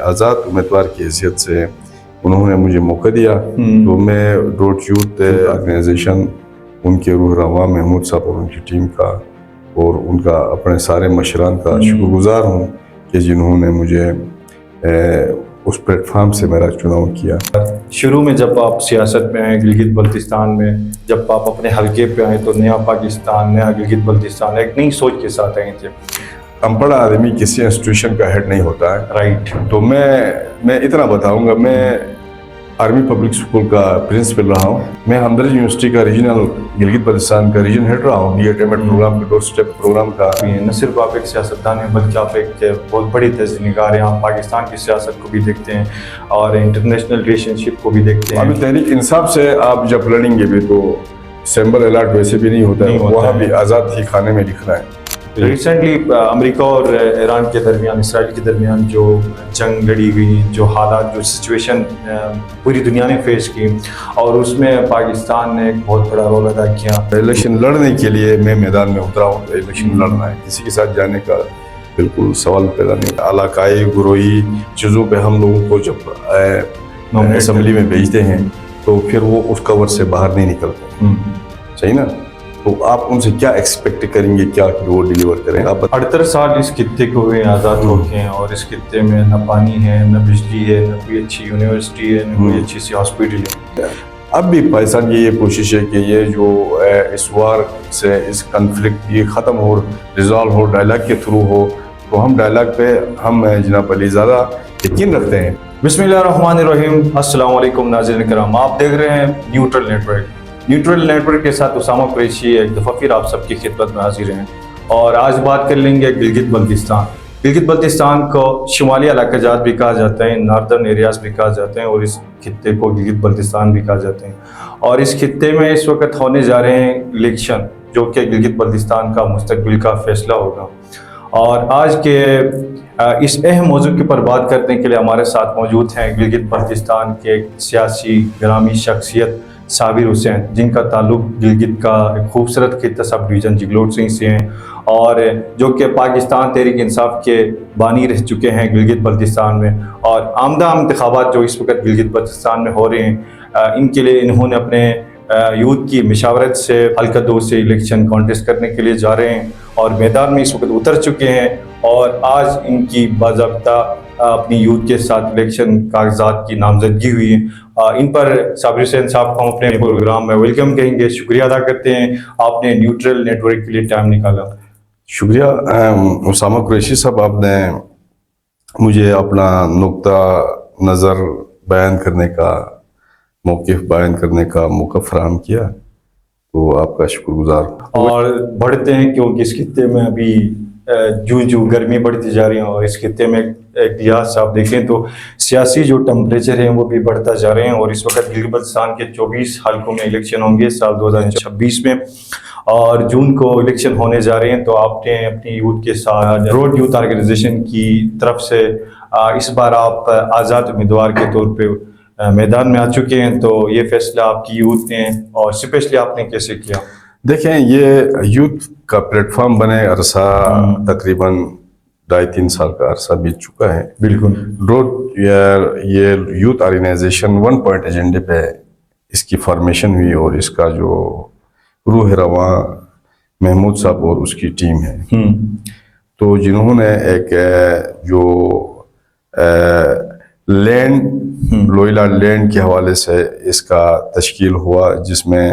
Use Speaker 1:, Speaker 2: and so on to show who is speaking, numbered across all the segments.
Speaker 1: آزاد امیدوار کی حیثیت سے انہوں نے مجھے موقع دیا تو میں روڈ یوتھ آرگنائزیشن ان کے روح رواں محمود صاحب اور ان کی ٹیم کا اور ان کا اپنے سارے مشران کا شکر گزار ہوں کہ جنہوں نے مجھے اس پلیٹ فارم سے میرا چناؤ کیا۔
Speaker 2: شروع میں جب آپ سیاست میں آئے گلگت بلتستان میں، جب آپ اپنے حلقے پہ آئے تو نیا پاکستان، نیا گلگت بلتستان ایک نئی سوچ کے ساتھ آئے تھے۔
Speaker 1: انپڑھ آدمی کسی انسٹیٹیوشن کا ہیڈ نہیں ہوتا ہے،
Speaker 2: رائٹ۔
Speaker 1: تو میں اتنا بتاؤں گا، میں آرمی پبلک اسکول کا پرنسپل رہا ہوں، میں ہمدرد یونیورسٹی کا ریجنل گلگت بلتستان کا ریجن ہیڈ رہا ہوں، یہ ٹیمٹ پروگرام کا 2 اسٹیپ پروگرام کا۔
Speaker 2: نہ صرف آپ ایک سیاستدان ہیں بلکہ آپ ایک بہت بڑی تجزیہ نگار ہیں، آپ پاکستان کی سیاست کو بھی دیکھتے ہیں اور انٹرنیشنل ریلیشن شپ کو بھی دیکھتے ہیں۔
Speaker 1: ابھی تحریک انصاف سے آپ جب لڑیں گے بھی تو سیمبل الاٹ ویسے بھی نہیں ہوتا ہے، وہاں بھی آزاد ہی کھانے میں لکھنا ہے۔
Speaker 2: ریسنٹلی امریکہ اور ایران کے درمیان، اسرائیل کے درمیان جو جنگ لڑی گئی، جو حالات، جو سچویشن پوری دنیا نے فیس کی، اور اس میں پاکستان نے ایک بہت بڑا رول ادا کیا۔
Speaker 1: الیکشن لڑنے کے لیے میں میدان میں اترا ہوں، الیکشن لڑنا ہے، کسی کے ساتھ جانے کا بالکل سوال پیدا نہیں۔ علاقائی گروہی چیزوں پہ ہم لوگوں کو جب اسمبلی میں بھیجتے ہیں تو پھر وہ اس کور سے باہر نہیں نکلتے، صحیح نا؟ تو آپ ان سے کیا ایکسپیکٹ کریں گے، کیا وہ ڈیلیور کریں؟ آپ
Speaker 2: 78 سال اس خطے کو ہوئے آزاد ہو کے ہیں، اور اس خطے میں نہ پانی ہے، نہ بجلی ہے، نہ کوئی اچھی یونیورسٹی ہے، نہ کوئی اچھی سی ہاسپٹل ہے۔
Speaker 1: اب بھی پاکستان کی یہ کوشش ہے کہ یہ جو اس وار سے، اس کنفلکٹ یہ ختم ہو، ریزالو ہو، ڈائلاگ کے تھرو ہو، تو ہم ڈائلاگ پہ ہم جناب علی زیادہ یقین رکھتے ہیں۔
Speaker 2: بسم اللہ الرحمن الرحیم۔ السلام علیکم ناظرین کرام، آپ دیکھ رہے ہیں neutral network. Neutral network کے ساتھ اسامہ قریشی ایک دفعہ پھر آپ سب کی خدمت میں حاضر ہیں، اور آج بات کر لیں گے گلگت بلتستان۔ گلگت بلتستان کو شمالی علاقہ جات بھی کہا جاتا ہے، ناردرن ایریاز بھی کہا جاتے ہیں، اور اس خطے کو گلگت بلتستان بھی کہا جاتے ہیں۔ اور اس خطے میں اس وقت ہونے جا رہے ہیں الیکشن، جو کہ گلگت بلتستان کا مستقبل کا فیصلہ ہوگا۔ اور آج کے اس اہم موضوع کے پر بات کرنے کے لیے ہمارے ساتھ موجود ہیں گلگت بلتستان کے ایک سیاسی گرامی شخصیت صابر حسین، جن کا تعلق گلگت کا ایک خوبصورت خطہ سب ڈویژن جگلوٹ سنگھ سے ہیں، اور جو کہ پاکستان تحریک انصاف کے بانی رہ چکے ہیں گلگت بلتستان میں۔ اور آمدہ انتخابات جو اس وقت گلگت بلتستان میں ہو رہے ہیں، ان کے لیے انہوں نے اپنے یوتھ کی مشاورت سے حلقہ 2 سے الیکشن کانٹیسٹ کرنے کے لیے جا رہے ہیں، اور میدان میں اس وقت اتر چکے ہیں، اور آج ان کی باضابطہ اپنی یوتھ کے ساتھ الیکشن کاغذات کی نامزدگی ہوئی ہے۔ ان پر صابر حسین صاحب کو ہم اپنے پروگرام میں ویلکم کہیں گے، شکریہ ادا کرتے ہیں آپ نے نیوٹرل نیٹ ورک کے لیے ٹائم نکالا۔
Speaker 1: شکریہ اسامہ قریشی صاحب، آپ نے مجھے اپنا نقطہ نظر بیان کرنے کا، موقف بیان کرنے کا موقع فراہم کیا، تو آپ کا شکر گزار ہوں۔
Speaker 2: اور بڑھتے ہیں کیونکہ اس خطے میں ابھی جو گرمی بڑھتی جا رہی ہے، اور اس خطے میں ایک لحاظ سے آپ دیکھیں تو سیاسی جو ٹمپریچر ہیں وہ بھی بڑھتا جا رہے ہیں، اور اس وقت گلگت بلتستان کے 24 حلقوں میں الیکشن ہوں گے سال 2026 میں، اور جون کو الیکشن ہونے جا رہے ہیں۔ تو آپ نے اپنی یوتھ کے ساتھ روڈ یوتھ آرگنائزیشن کی طرف سے اس بار آپ آزاد امیدوار کے طور پہ میدان میں آ چکے ہیں، تو یہ فیصلہ آپ کی یوتھ نے اور اسپیشلی آپ نے کیسے کیا؟
Speaker 1: دیکھیں، یہ یوتھ کا پلیٹ فارم بنے عرصہ تقریباً 2.5-3 سال کا عرصہ بیت چکا ہے۔
Speaker 2: بالکل۔
Speaker 1: روڈ یہ یوتھ آرگنائزیشن 1 پوائنٹ ایجنڈے پہ اس کی فارمیشن ہوئی، اور اس کا جو روح رواں محمود صاحب اور اس کی ٹیم ہے، تو جنہوں نے ایک جو لینڈ لوئلہ لینڈ کے حوالے سے اس کا تشکیل ہوا، جس میں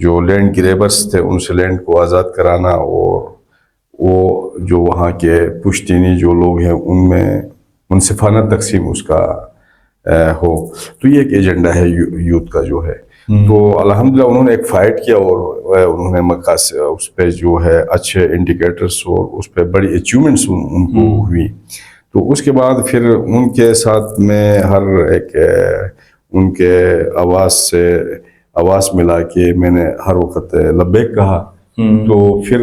Speaker 1: جو لینڈ گریبرز تھے ان سے لینڈ کو آزاد کرانا، اور وہ جو وہاں کے پشتینی جو لوگ ہیں ان میں منصفانہ تقسیم اس کا ہو، تو یہ ایک ایجنڈا ہے یوتھ کا جو ہے۔ تو الحمدللہ انہوں نے ایک فائٹ کیا، اور انہوں نے مقاصد اس پہ جو ہے اچھے انڈیکیٹرز اور اس پہ بڑی اچیومنٹس ان کو ہوئی۔ تو اس کے بعد پھر ان کے ساتھ میں ہر ایک ان کے آواز ملا کے میں نے ہر وقت لبیک کہا۔ تو پھر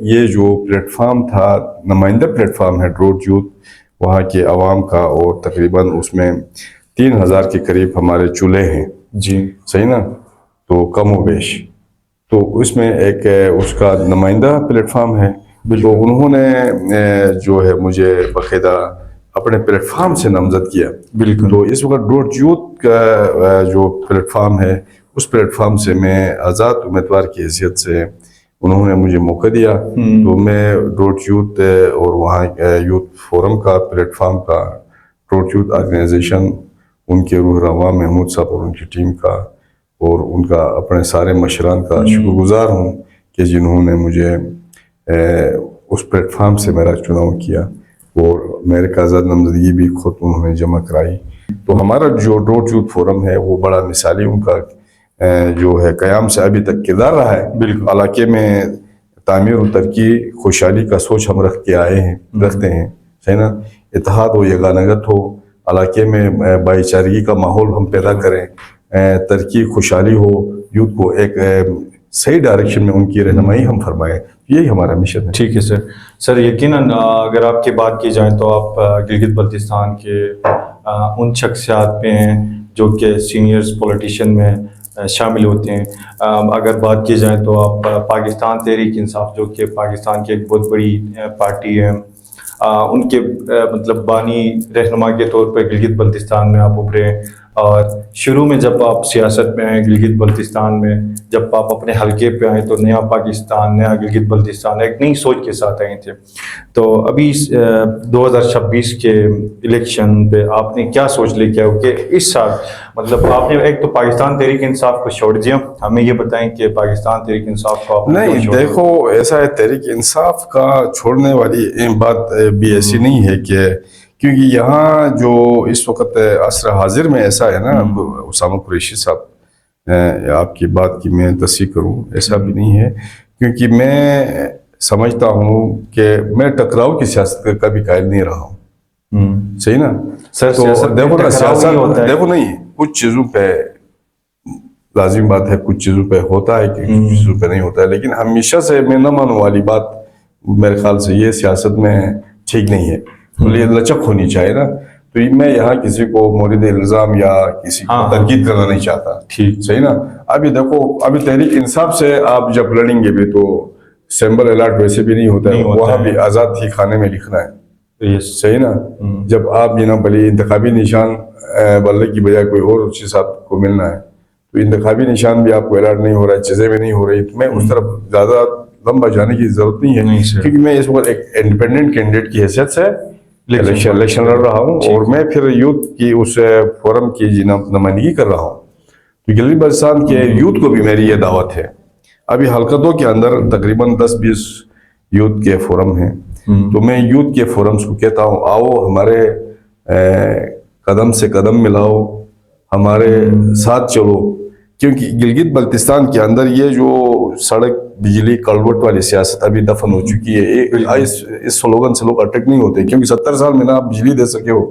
Speaker 1: یہ جو پلیٹ فارم تھا، نمائندہ پلیٹ فارم ہے روڈ یوتھ وہاں کے عوام کا، اور تقریباً اس میں 3000 کے قریب ہمارے چولہے ہیں،
Speaker 2: جی
Speaker 1: صحیح نا، تو کم و بیش، تو اس میں ایک اس کا نمائندہ پلیٹ فارم ہے۔ تو انہوں نے جو ہے مجھے باقاعدہ اپنے پلیٹ فارم سے نامزد کیا.
Speaker 2: بالکل.
Speaker 1: تو اس وقت ڈوٹ یوتھ کا جو پلیٹ فارم ہے اس پلیٹ فارم سے میں آزاد امیدوار کی حیثیت سے انہوں نے مجھے موقع دیا. تو میں ڈوٹ یوتھ اور وہاں یوتھ فورم کا پلیٹ فارم کا ڈوٹ یوتھ آرگنائزیشن ان کے روح رواں محمود صاحب اور ان کی ٹیم کا اور ان کا اپنے سارے مشران کا شکر گزار ہوں کہ جنہوں نے مجھے اس پلیٹ فارم سے میرا چناؤ کیا اور میرے کاغذات نامزدگی بھی خود انہوں نے جمع کرائی. تو ہمارا جو ڈوٹ یوتھ فورم ہے وہ بڑا مثالی ان کا جو ہے قیام سے ابھی تک کردار رہا ہے.
Speaker 2: بالکل.
Speaker 1: علاقے میں تعمیر و ترقی خوشحالی کا سوچ ہم رکھتے ہیں صحیح نا. اتحاد ہو یگانگت ہو, علاقے میں بھائی چارگی کا ماحول ہم پیدا کریں, ترقی خوشحالی ہو, یوتھ کو ایک صحیح ڈائریکشن میں ان کی رہنمائی ہم فرمائیں. یہی ہمارا مشن ہے.
Speaker 2: ٹھیک ہے سر. سر یقیناً اگر آپ کی بات کی جائے تو آپ گلگت بلتستان کے ان شخصیات میں ہیں جو کہ سینئرز پولیٹیشین میں شامل ہوتے ہیں. اگر بات کی جائے تو آپ پاکستان تحریک انصاف جو کہ پاکستان کی ایک بہت بڑی پارٹی ہے, ان کے مطلب بانی رہنما کے طور پہ گلگت بلتستان میں آپ ابھرے. اور شروع میں جب آپ سیاست میں آئے گلگت بلتستان میں, جب آپ اپنے حلقے پہ آئے تو نیا پاکستان, نیا گلگت بلتستان ایک نئی سوچ کے ساتھ آئے تھے. تو ابھی 2026 کے الیکشن پہ آپ نے کیا سوچ لے کیا کہ اس سال مطلب آپ نے ایک تو پاکستان تحریک انصاف کو چھوڑ دیا, ہمیں یہ بتائیں کہ پاکستان تحریک انصاف کو آپ
Speaker 1: نہیں دیکھو ایسا ہے, تحریک انصاف کا چھوڑنے والی بات بھی ایسی نہیں ہے کہ کیونکہ یہاں جو اس وقت عصر حاضر میں ایسا ہے نا, اسامہ قریشی صاحب آپ کی بات کی میں تصحیح کروں, ایسا بھی نہیں ہے. کیونکہ میں سمجھتا ہوں کہ میں ٹکراؤ کی سیاست کا کبھی قائل نہیں رہا ہوں. صحیح نا سر. تو دیکھو نا سیاست دیکھو نہیں, کچھ چیزوں پہ لازم بات ہے, کچھ چیزوں پہ ہوتا ہے کہ کچھ چیزوں پہ نہیں ہوتا ہے. لیکن ہمیشہ سے میں نہ ماننے والی بات میرے خیال سے یہ سیاست میں ٹھیک نہیں ہے. لچک ہونی چاہیے نا. تو میں یہاں کسی کو مورد الزام یا کسی کو تنقید کرنا نہیں چاہتا. ٹھیک صحیح نا. ابھی دیکھو ابھی تحریک انصاف سے آپ جب لڑیں گے بھی تو سیمبل الاٹ ویسے بھی نہیں ہوتا ہے, وہاں بھی آزاد ہی کھانے میں لکھنا ہے. صحیح نا. جب آپ جناب علی انتخابی نشان بلنے کی بجائے کوئی اور چیز آپ کو ملنا ہے تو انتخابی نشان بھی آپ کو الاٹ نہیں ہو رہا ہے, چیزیں بھی نہیں ہو رہی. میں اس طرف زیادہ لمبا جانے کی ضرورت نہیں ہے کیونکہ میں اس وقت ایک انڈیپینڈنٹ کینڈیڈیٹ کی حیثیت سے الیکشن لڑ رہا ہوں اور میں پھر یوتھ کی اس فورم کی نمائندگی کر رہا ہوں. تو گلگت بلتستان کے یوتھ کو بھی میری یہ دعوت ہے. ابھی حلقتوں کے اندر تقریباً 10-20 یوتھ کے فورم ہیں. تو میں یوتھ کے فورمز کو کہتا ہوں آؤ ہمارے قدم سے قدم ملاؤ, ہمارے ساتھ چلو. کیونکہ گلگت بلتستان کے اندر یہ جو سڑک بجلی کلوٹ والی سیاست ابھی دفن ہو چکی ہے. اس سلوگن سے لوگ اٹیک نہیں ہوتے کیونکہ 70 سال میں نہ آپ بجلی دے سکے ہو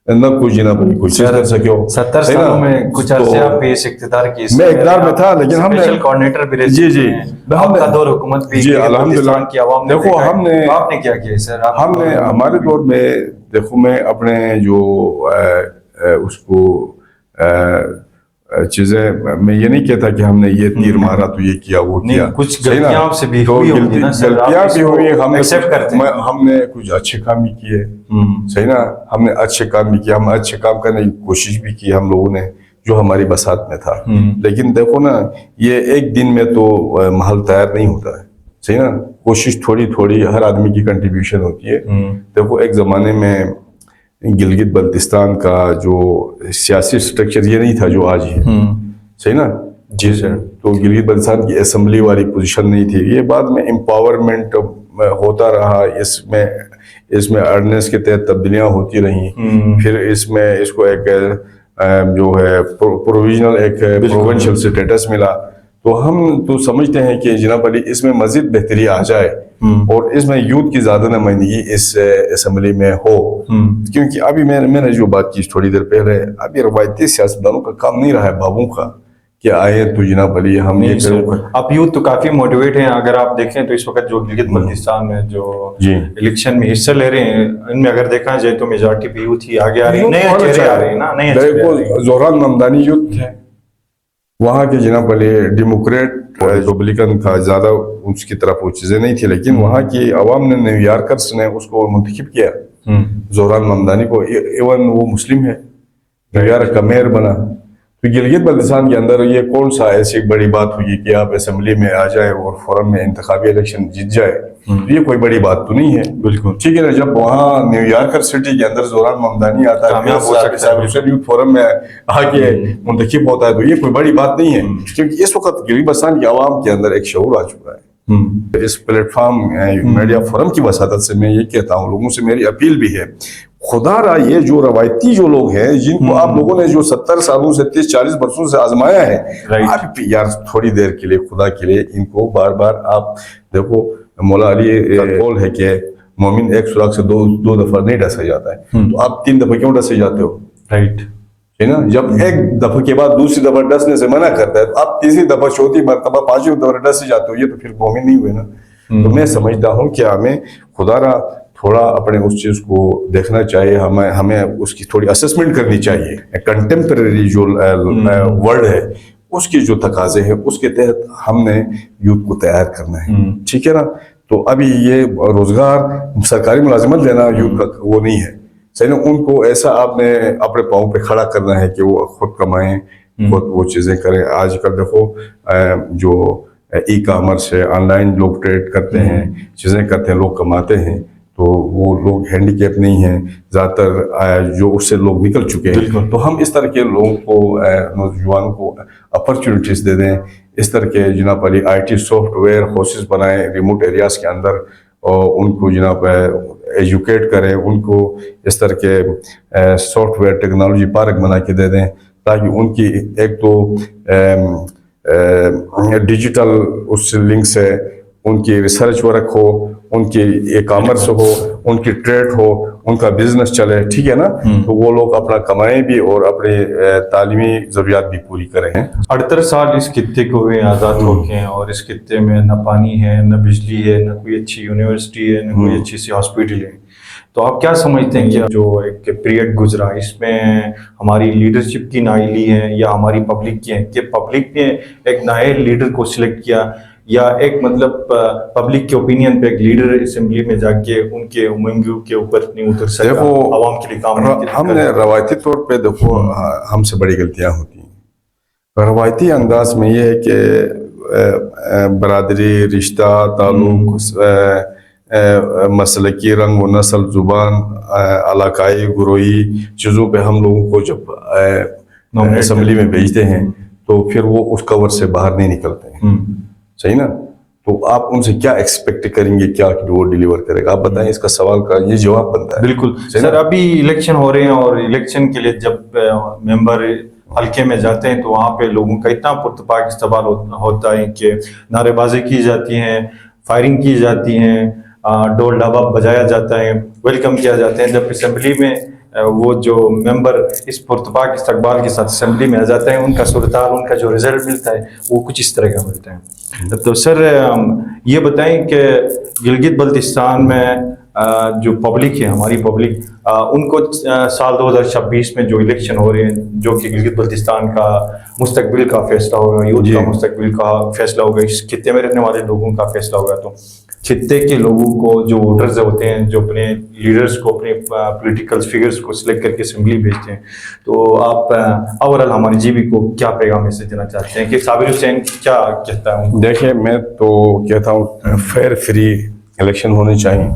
Speaker 1: نہ کچھ نہ کچھ چیز کر سکے ہو.
Speaker 2: 70 سالوں میں کچھ عرصے آپ اس اقتدار کی
Speaker 1: میں اقتدار میں تھا لیکن ہم نے
Speaker 2: اسپیشل کوارڈینیٹر بھی رہے.
Speaker 1: جی
Speaker 2: آپ کا دور حکومت بھی
Speaker 1: الحمدللہ
Speaker 2: کی عوام نے
Speaker 1: دیکھو ہم نے
Speaker 2: آپ نے کیا کیا سر.
Speaker 1: ہم نے ہمارے دور میں دیکھو میں اپنے جو اس کو چیزیں میں یہ نہیں کہتا کہ ہم نے یہ تیر مارا تو یہ کیا وہ کیا.
Speaker 2: کچھ غلطیاں سے بھی ہوئی ہوگی نا سر,
Speaker 1: غلطیاں بھی ہوئی, ہم نے کچھ اچھے کام بھی کیے. صحیح نا. ہم نے اچھے کام بھی کیے, ہم اچھے کام کرنے کی کوشش بھی کی ہم لوگوں نے جو ہماری بساط میں تھا. لیکن دیکھو نا یہ ایک دن میں تو محل تیار نہیں ہوتا ہے. صحیح نا. کوشش تھوڑی تھوڑی ہر آدمی کی کنٹریبیوشن ہوتی ہے. دیکھو ایک زمانے میں گلگت بلتستان کا جو سیاسی سٹرکچر یہ نہیں تھا جو آج ہے. صحیح نا. جی سر. تو گلگت بلتستان کی اسمبلی والی پوزیشن نہیں تھی. یہ بعد میں امپاورمنٹ ہوتا رہا, اس میں آرڈیننس کے تحت تبدیلیاں ہوتی رہیں. پھر اس میں اس کو ایک جو ہے پروویژنل ایک پروونشل اسٹیٹس ملا. تو ہم تو سمجھتے ہیں کہ جناب علی اس میں مزید بہتری آ جائے اور اس میں یوتھ کی زیادہ نمائندگی اس اسمبلی میں ہو. کیونکہ ابھی میں نے جو بات کی تھوڑی دیر پہلے, ابھی روایتی سیاستدانوں کا کام نہیں رہا ہے بابوں کا کہ آئے تو جناب علی ہم یہ کریں.
Speaker 2: اب یوتھ تو کافی موٹیویٹ ہیں. اگر آپ دیکھیں تو اس وقت جو گلگت بلتستان میں جو الیکشن میں حصہ لے رہے ہیں ان میں اگر دیکھا جائے تو میجارٹی بھی یوتھ ہی آگے آ رہی ہے, نئے چہرے آ رہے ہیں نا. نئے
Speaker 1: دیکھو زہران ممدانی یوتھ ہے وہاں کے جناب علی, ڈیموکریٹ ریپبلکن کا زیادہ اس کی طرف وہ چیزیں نہیں تھی, لیکن وہاں کی عوام نے نیو یارکرز نے اس کو منتخب کیا. زہران ممدانی کو، ایون وہ مسلم ہے، یار کا میئر بنا. تو گلگت بلتستان کے اندر یہ کون سا ایسی بڑی بات ہوئی کہ آپ اسمبلی میں آ جائے اور فوراً میں انتخابی الیکشن جیت جائے؟ یہ کوئی بڑی بات تو نہیں ہے.
Speaker 2: بالکل
Speaker 1: ٹھیک ہے نا. جب وہاں نیو یارکر سٹی کے اندر زہران ممدانی آتا ہے، صاحب حسین یوتھ فورم میں آ کے منتخب ہوتا ہے، تو یہ کوئی بڑی بات نہیں ہے. کیونکہ اس وقت گلگت بلتستان کی عوام کے اندر ایک شعور آ چکا ہے. اس پلیٹ فارم میڈیا فورم کی وساطت سے میں یہ کہتا ہوں، لوگوں سے میری اپیل بھی ہے، خدا را یہ جو روایتی جو لوگ ہیں جن کو آپ لوگوں نے جو 70 سالوں سے 30-40 برسوں سے آزمایا ہے، آپ یار تھوڑی دیر کے لیے خدا کے لیے ان کو بار بار آپ دیکھو. مولا علی کا قول ہے کہ مومن ایک سوراخ سے دو دفعہ نہیں ڈسا جاتا ہے، تو آپ 3 دفعہ کیوں ڈسے جاتے ہو؟
Speaker 2: رائٹ
Speaker 1: ہے نا. جب ایک دفعہ کے بعد دوسری دفعہ ڈسنے سے منع کرتا ہے تو آپ تیسری دفعہ، چوتھی مرتبہ، 5ویں دفعہ ڈسے جاتے ہو، یہ تو پھر مومن نہیں ہوئے نا. تو میں سمجھتا ہوں کہ ہمیں خدا را تھوڑا اپنے اس چیز کو دیکھنا چاہیے، ہمیں اس کی تھوڑی اسسمنٹ کرنی چاہیے. کنٹمپریری جو ورلڈ ہے اس کی جو تقاضے ہیں اس کے تحت ہم نے یوتھ کو تیار کرنا ہے. ٹھیک ہے نا. تو ابھی یہ روزگار سرکاری ملازمت لینا یوتھ کا وہ نہیں ہے. صحیح نا. ان کو ایسا آپ نے اپنے پاؤں پہ کھڑا کرنا ہے کہ وہ خود کمائیں، خود وہ چیزیں کریں. آج کل دیکھو جو ای کامرس ہے، آن لائن لوگ ٹریڈ کرتے ہیں، چیزیں کرتے ہیں، لوگ کماتے ہیں. تو وہ لوگ ہینڈی کیپ نہیں ہیں زیادہ تر، جو اس سے لوگ نکل چکے ہیں. تو ہم اس طرح کے لوگوں کو، نوجوانوں کو اپرچونٹیز دے دیں. اس طرح کے جناب علی IT سافٹ ویئر ہاؤسز بنائیں ریموٹ ایریاز کے اندر، اور ان کو جناب ایجوکیٹ کریں، ان کو اس طرح کے سافٹ ویئر ٹیکنالوجی پارک بنا کے دے دیں، تاکہ ان کی ایک تو ڈیجیٹل اس لنک سے ان کی ریسرچ ورک ہو، ان کی ای کامرس ہو، ان کی ٹریڈ ہو، ان کا بزنس چلے. ٹھیک ہے نا. تو وہ لوگ اپنا کمائیں بھی اور اپنے تعلیمی ضروریات بھی پوری کریں.
Speaker 2: 78 سال اس خطے کو ہوئے آزاد ہو کے، اور اس خطے میں نہ پانی ہے، نہ بجلی ہے، نہ کوئی اچھی یونیورسٹی ہے، نہ کوئی اچھی سی ہاسپٹل ہے. تو آپ کیا سمجھتے ہیں کہ جو ایک پیریڈ گزرا اس میں ہماری لیڈرشپ کی نااہلی ہے یا ہماری پبلک کی ہے، کہ پبلک نے ایک نائل لیڈر کو سلیکٹ کیا، یا ایک مطلب پبلک کے اوپینین پہ ایک لیڈر اسمبلی میں جا کے ان کے امنگوں کے اوپر نہیں اتر سکا، عوام کے لیے کام نہیں کر سکا؟
Speaker 1: ہم نے روایتی طور پہ دیکھو ہم سے بڑی غلطیاں ہوتی ہیں. روایتی انداز میں یہ ہے کہ برادری، رشتہ، تعلق، مسلکی رنگ و نسل، زبان، علاقائی گروہی چیزوں پہ ہم لوگوں کو جب اسمبلی میں بھیجتے ہیں تو پھر وہ اس کور سے باہر نہیں نکلتے ہیں. صحیح نا. تو آپ ان سے کیا ایکسپیکٹ کریں گے، کیا وہ ڈیلیور کرے گا؟ آپ بتائیں. اس کا سوال کا یہ جواب بنتا ہے.
Speaker 2: بالکل سر. ابھی الیکشن ہو رہے ہیں، اور الیکشن کے لیے جب ممبر حلقے میں جاتے ہیں تو وہاں پہ لوگوں کا اتنا پرتپاک استقبال ہوتا ہے کہ نعرے بازی کی جاتی ہیں، فائرنگ کی جاتی ہیں، ڈول ڈھابا بجایا جاتا ہے، ویلکم کیا جاتے ہیں. جب اسمبلی میں وہ جو ممبر اس پرتپاک استقبال کے ساتھ اسمبلی میں آ جاتے ہیں، ان کا صورتحال، ان کا جو رزلٹ ملتا ہے وہ کچھ اس طرح کا ملتا ہے. تو سر یہ بتائیں کہ گلگت بلتستان میں جو پبلک ہے، ہماری پبلک، ان کو سال 2026 میں جو الیکشن ہو رہے ہیں، جو کہ گلگت بلتستان کا مستقبل کا فیصلہ ہوگا، یوتھ کا مستقبل کا فیصلہ ہوگا، اس خطے میں رہنے والے لوگوں کا فیصلہ ہوگا، تو خطے کے لوگوں کو، جو ووٹرز ہوتے ہیں، جو اپنے لیڈرز کو، اپنے پولیٹیکل فگرز کو سلیکٹ کر کے اسمبلی بھیجتے ہیں، تو آپ اوورال ہماری جی بی کو کیا پیغام میسج دینا چاہتے ہیں کہ صابر حسین کیا کہتا ہے؟
Speaker 1: دیکھیں، میں تو کہتا ہوں فیئر فری الیکشن ہونے چاہیے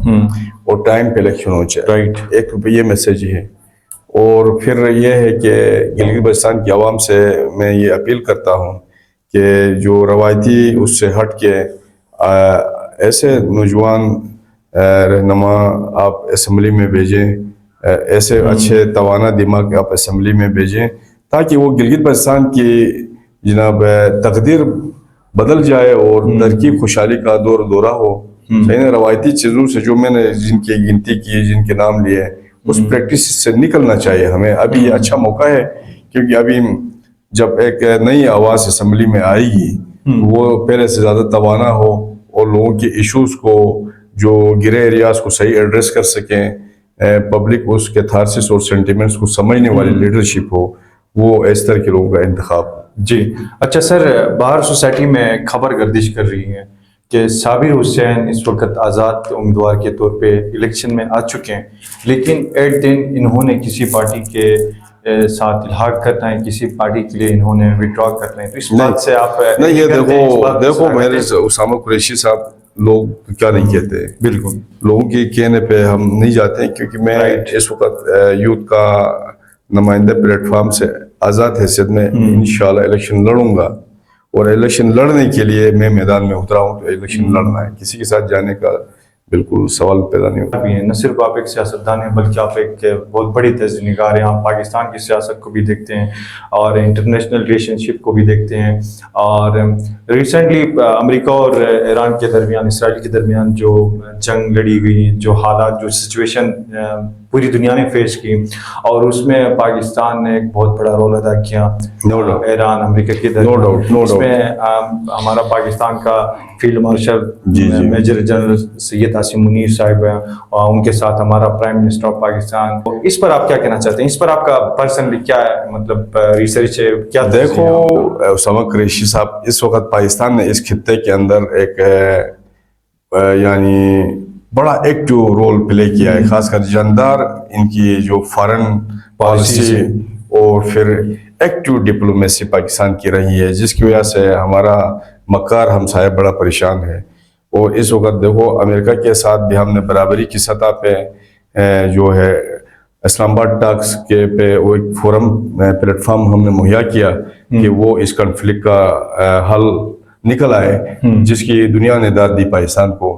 Speaker 1: اور ٹائم پہ الیکشن ہونا چاہیے. رائٹ. ایک تو یہ میسج ہے. اور پھر یہ ہے کہ گلگت بلتستان کی عوام سے میں یہ اپیل کرتا ہوں کہ جو روایتی اس سے ہٹ کے ایسے نوجوان رہنما آپ اسمبلی میں بھیجیں، ایسے اچھے توانا دماغ آپ اسمبلی میں بھیجیں، تاکہ وہ گلگت بلتستان کی جناب تقدیر بدل جائے اور ترقی خوشحالی کا دورہ ہو. روایتی چیزوں سے جو میں نے جن کی گنتی کی، جن کے نام لیے، اس پریکٹس سے نکلنا چاہیے ہمیں. ابھی یہ اچھا موقع ہے، کیونکہ ابھی جب ایک نئی آواز اسمبلی میں آئے گی وہ پہلے سے زیادہ توانا ہو اور لوگوں کے ایشوز کو، جو گرے ایریاز کو صحیح ایڈریس کر سکیں، پبلک اس کے تھارسس اور سینٹیمنٹس کو سمجھنے والی لیڈرشپ ہو، وہ اس طرح کے لوگوں کا انتخاب.
Speaker 2: جی اچھا سر. باہر سوسائٹی میں خبر گردش کر رہی ہے کہ صابر حسین اس وقت آزاد امیدوار کے طور پہ الیکشن میں آ چکے ہیں، لیکن ایٹ دن انہوں نے کسی پارٹی کے ساتھ الحاق کرنا ہے، کسی پارٹی کے لیے انہوں نے وڈرا کرنا ہے، تو اس بات سے آپ
Speaker 1: نہیں، یہ دیکھو میرے اسامہ قریشی صاحب لوگ کیا نہیں کہتے،
Speaker 2: بالکل
Speaker 1: لوگوں کے کہنے پہ ہم نہیں جاتے ہیں، کیونکہ میں اس وقت یوتھ کا نمائندہ پلیٹ فارم سے آزاد حیثیت میں انشاءاللہ الیکشن لڑوں گا، اور الیکشن لڑنے کے لیے میں میدان میں اترا ہوں، تو الیکشن لڑنا ہے، کسی کے ساتھ جانے کا بالکل سوال پیدا نہیں ہوتا.
Speaker 2: بھی ہیں، نہ صرف آپ ایک سیاستدان ہیں بلکہ آپ ایک بہت بڑی تجزیہ نگار ہیں، آپ پاکستان کی سیاست کو بھی دیکھتے ہیں اور انٹرنیشنل ریلیشن شپ کو بھی دیکھتے ہیں، اور ریسنٹلی امریکہ اور ایران کے درمیان، اسرائیل کے درمیان جو جنگ لڑی گئی، جو حالات، جو سچویشن پوری دنیا نے فیس کی، اور اس میں پاکستان نے ایک بہت بڑا رول ادا کیا. ایران امریکہ کے درمیان اس میں ہمارا پاکستان کا field marshal major general Syed Asim Munir صاحب ہیں، اور ان کے ساتھ ہمارا پرائم منسٹر آف پاکستان. اس پر آپ کیا کہنا چاہتے ہیں؟ اس پر آپ کا پرسنلی کیا مطلب ریسرچ ہے؟ کیا
Speaker 1: دیکھو اسامہ قریشی صاحب، اس وقت پاکستان نے اس خطے کے اندر ایک یعنی بڑا ایکٹیو رول پلے کیا ہے، خاص کر جاندار ان کی جو فارن پالیسی اور پھر ایکٹیو ڈپلومیسی پاکستان کی رہی ہے، جس کی وجہ سے ہمارا مکار ہمسایہ بڑا پریشان ہے. اور اس وقت دیکھو امریکہ کے ساتھ بھی ہم نے برابری کی سطح پہ جو ہے اسلام آباد ٹاکس کے پہ وہ ایک فورم پلیٹ فارم ہم نے مہیا کیا کہ وہ اس کنفلکٹ کا حل نکل آئے، جس کی دنیا نے داد دی پاکستان کو.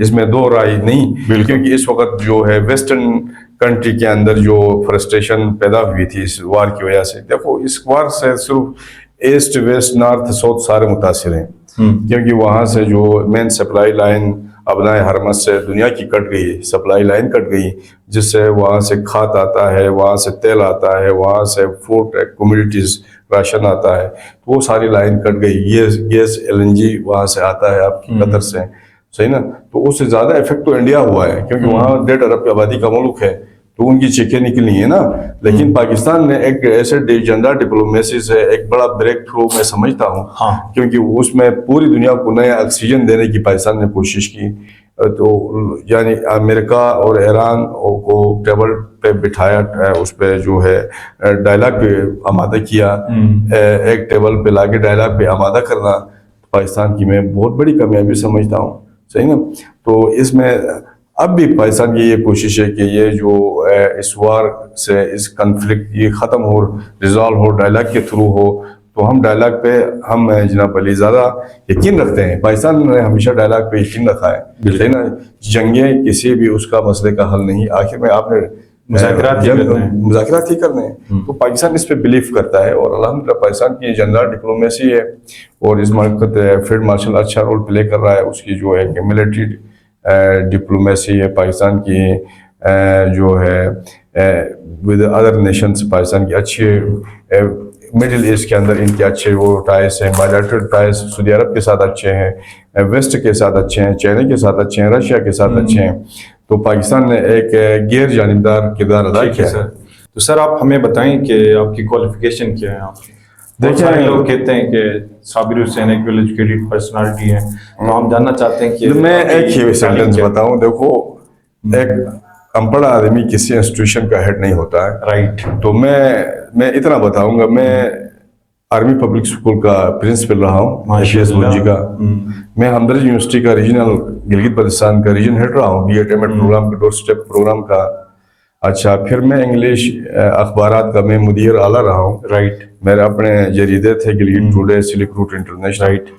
Speaker 1: اس میں دو رائے نہیں، کیونکہ اس وقت جو ہے ویسٹرن کنٹری کے اندر جو فرسٹریشن پیدا ہوئی تھی اس وار کی وجہ سے، دیکھو اس وار سے صرف ایسٹ ویسٹ نارتھ ساؤتھ سارے متاثر ہیں، کیونکہ وہاں سے جو مین سپلائی لائن ابنائے حرمت سے دنیا کی کٹ گئی، سپلائی لائن کٹ گئی، جس سے وہاں سے کھاد آتا ہے، وہاں سے تیل آتا ہے، وہاں سے فوڈ کمیونٹیز راشن آتا ہے، تو وہ ساری لائن کٹ گئی. گیس LNG وہاں سے آتا ہے آپ کی قطر سے، صحیح نا؟ تو اس سے زیادہ افیکٹ تو انڈیا ہوا ہے، کیونکہ وہاں 1.5 ارب کی آبادی کا ملک ہے، تو ان کی چیخیں نکلی ہیں نا. لیکن پاکستان نے ایک ایسے جنڈر ڈپلومیسی سے ایک بڑا بریک تھرو میں سمجھتا ہوں، کیونکہ اس میں پوری دنیا کو نیا آکسیجن دینے کی پاکستان نے کوشش کی. تو یعنی امریکہ اور ایران کو ٹیبل پہ بٹھایا، اس پہ جو ہے ڈائلاگ پہ آمادہ کیا، ایک ٹیبل پہ لا کے ڈائلاگ پہ آمادہ کرنا پاکستان کی میں بہت بڑی کامیابی سمجھتا ہوں، صحیح نا؟ تو اس میں اب بھی پاکستان کی یہ کوشش ہے کہ یہ جو اس وار سے اس کنفلکٹ یہ ختم ہو، ریزالو ہو، ڈائلاگ کے تھرو ہو. تو ہم ڈائلاگ پہ ہم جناب علی زیادہ یقین رکھتے ہیں، پاکستان نے ہمیشہ ڈائلاگ پہ یقین رکھا ہے، صحیح نا؟ جنگیں کسی بھی اس کا مسئلے کا حل نہیں، آخر میں آپ نے مذاکرات ہی کرنے ہیں. تو پاکستان اس پہ بلیف کرتا ہے، اور الحمدللہ پاکستان کی جنرل ڈپلومیسی ہے، اور اس وقت فیلڈ مارشل اچھا رول پلے کر رہا ہے. اس کی جو ہے کہ ملٹری ڈپلومیسی ہے پاکستان کی، جو ہے ود ادر نیشنز پاکستان کی اچھے، مڈل ایسٹ کے اندر ان کے اچھے وہ ٹائز ہیں، بائیلیٹرل ٹائز سعودی عرب کے ساتھ اچھے ہیں، ویسٹ کے ساتھ اچھے ہیں، چائنا کے ساتھ اچھے ہیں، رشیا کے ساتھ اچھے ہیں. تو پاکستان نے ایک غیر جانبدار کردار ادا کیا ہے.
Speaker 2: تو سر آپ ہمیں بتائیں کہ آپ کی کوالیفیکیشن کیا ہے؟ آپ
Speaker 1: دیکھیں،
Speaker 2: لوگ کہتے ہیں کہ صابر حسین ایک ویل ایجوکیٹڈ پرسنالٹی ہے، تو ہم جاننا چاہتے ہیں کہ
Speaker 1: میں ایک ہی سینٹنس بتاؤں. دیکھو ایک ان پڑھ آدمی کسی انسٹیٹیوشن کا ہیڈ نہیں ہوتا ہے،
Speaker 2: رائٹ.
Speaker 1: تو میں اتنا بتاؤں گا، میں آرمی پبلک اسکول کا پرنسپل رہا ہوں، APS بوجی کا. میں ہمدرد یونیورسٹی کا ریجنل گلگت بلتستان کا ریجن ہیڈ رہا ہوں، BA ٹیمٹ پروگرام کا، ڈور اسٹیپ پروگرام کا. اچھا، پھر میں انگلش اخبارات کا میں مدیر اعلیٰ رہا ہوں.
Speaker 2: رائٹ.
Speaker 1: میرے اپنے جریدے تھے، Gilgit today, silk route international.
Speaker 2: Right.